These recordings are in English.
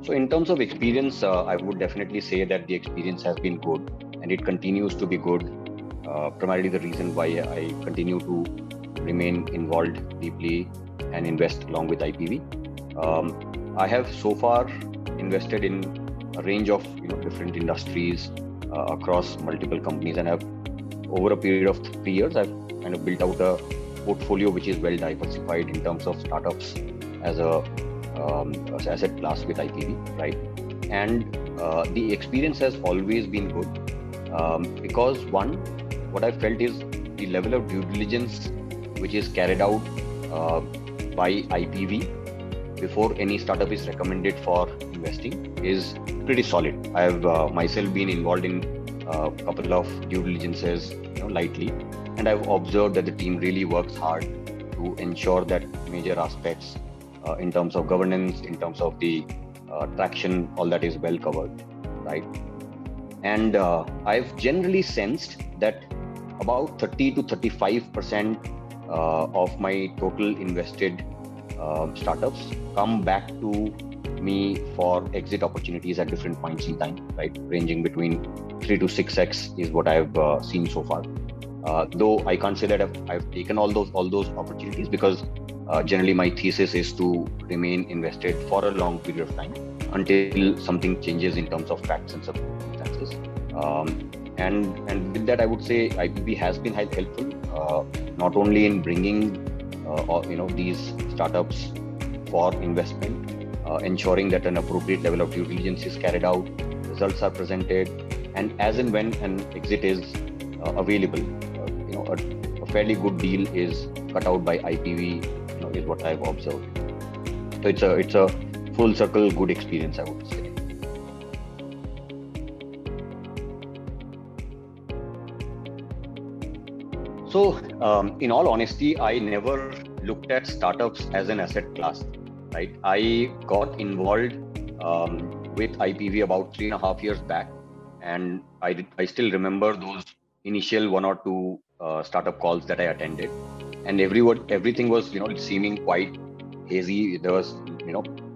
So in terms of experience, I would definitely say that the experience has been good and it continues to be good. Primarily the reason why I continue to remain involved deeply and invest along with IPV. I have so far invested in a range of different industries across multiple companies, and have over a period of 3 years I've kind of built out a portfolio which is well diversified in terms of startups as a asset class with IPV, right? And the experience has always been good because one, what I felt is the level of due diligence which is carried out by IPV before any startup is recommended for investing is pretty solid. I have myself been involved in a couple of due diligences lightly, and I've observed that the team really works hard to ensure that major aspects in terms of governance, in terms of the traction, all that is well covered, right? And I've generally sensed that about 30 to 35% of my total invested startups come back to me for exit opportunities at different points in time, right? Ranging between 3 to 6x is what I've seen so far. Though I can't say that I've taken all those opportunities, because generally my thesis is to remain invested for a long period of time until something changes in terms of facts and circumstances. And with that, I would say IPV has been helpful, not only in bringing these startups for investment, ensuring that an appropriate level of due diligence is carried out, results are presented, and as and when an exit is available, a fairly good deal is cut out by IPV, is what I've observed. So it's a full circle good experience, I would say. So in all honesty, I never looked at startups as an asset class, right? I got involved with IPV about 3.5 years back, and I still remember those initial 1 or 2 startup calls that I attended, and everything was seeming quite hazy. There was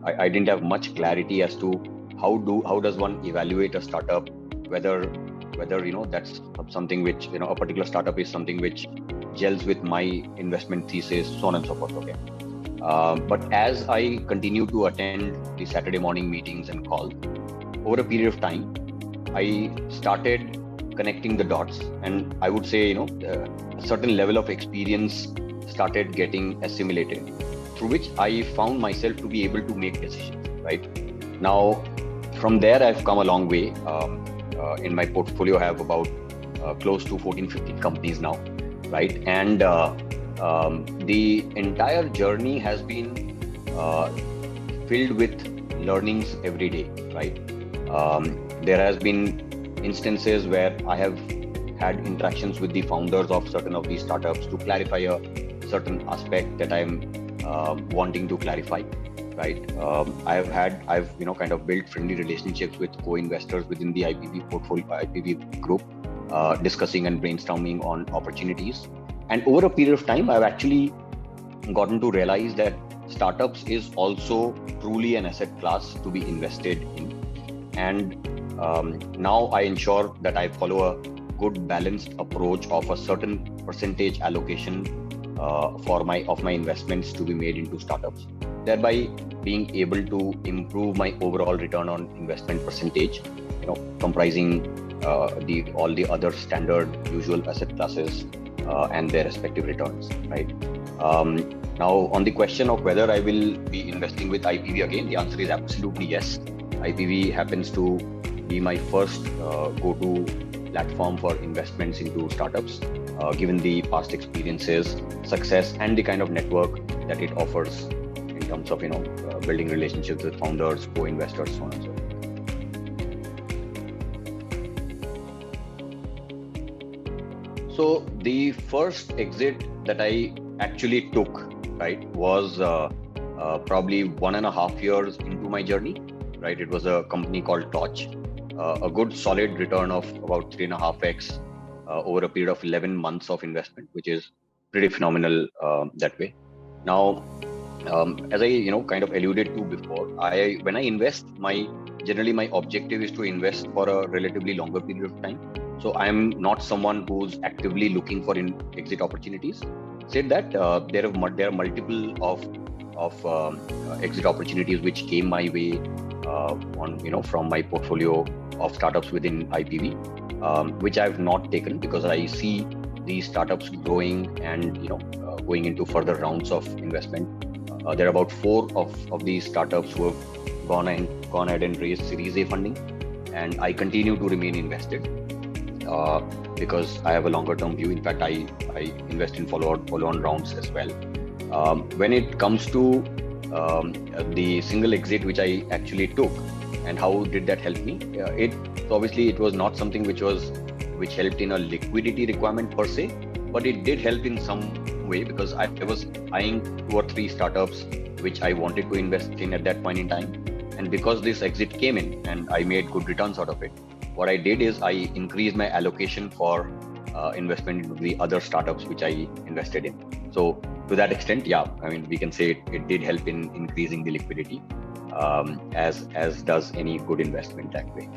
I didn't have much clarity as to how does one evaluate a startup, whether that's something which a particular startup is something which gels with my investment thesis, so on and so forth. Okay. But as I continue to attend the Saturday morning meetings and calls, over a period of time, I started connecting the dots, and I would say a certain level of experience started getting assimilated, through which I found myself to be able to make decisions. Right now, from there I've come a long way. In my portfolio, I have about close to 14-15 companies now, right? And the entire journey has been filled with learnings every day, right? There has been instances where I have had interactions with the founders of certain of these startups to clarify a certain aspect that I'm wanting to clarify, right? I've kind of built friendly relationships with co-investors within the IPV portfolio, IPV group, discussing and brainstorming on opportunities. And over a period of time, I've actually gotten to realize that startups is also truly an asset class to be invested in. And now I ensure that I follow a good balanced approach of a certain percentage allocation of my investments to be made into startups, thereby being able to improve my overall return on investment percentage, comprising all the other standard usual asset classes and their respective returns, right? Now, on the question of whether I will be investing with IPV again, the answer is absolutely yes. IPV happens to be my first go-to platform for investments into startups, given the past experiences, success, and the kind of network that it offers in terms of building relationships with founders, co-investors, so on and so forth. So the first exit that I actually took, right, was probably 1.5 years into my journey, right? It was a company called Torch, a good solid return of about 3.5x over a period of 11 months of investment, which is pretty phenomenal that way. Now, As I kind of alluded to before, when I invest, generally my objective is to invest for a relatively longer period of time. So I'm not someone who's actively looking for exit opportunities. Said that, there are multiple of exit opportunities which came my way, on from my portfolio of startups within IPV, which I've not taken because I see these startups growing and going into further rounds of investment. There are about four of these startups who have gone ahead and raised Series A funding, and I continue to remain invested because I have a longer term view. In fact, I invest in follow-on rounds as well. When it comes to the single exit which I actually took, and how did that help me? Obviously it was not something which helped in a liquidity requirement per se, but it did help in some way because I was eyeing 2 or 3 startups which I wanted to invest in at that point in time. And because this exit came in and I made good returns out of it, what I did is I increased my allocation for investment into the other startups which I invested in. So to that extent, yeah, I mean, we can say it did help in increasing the liquidity, as does any good investment that way.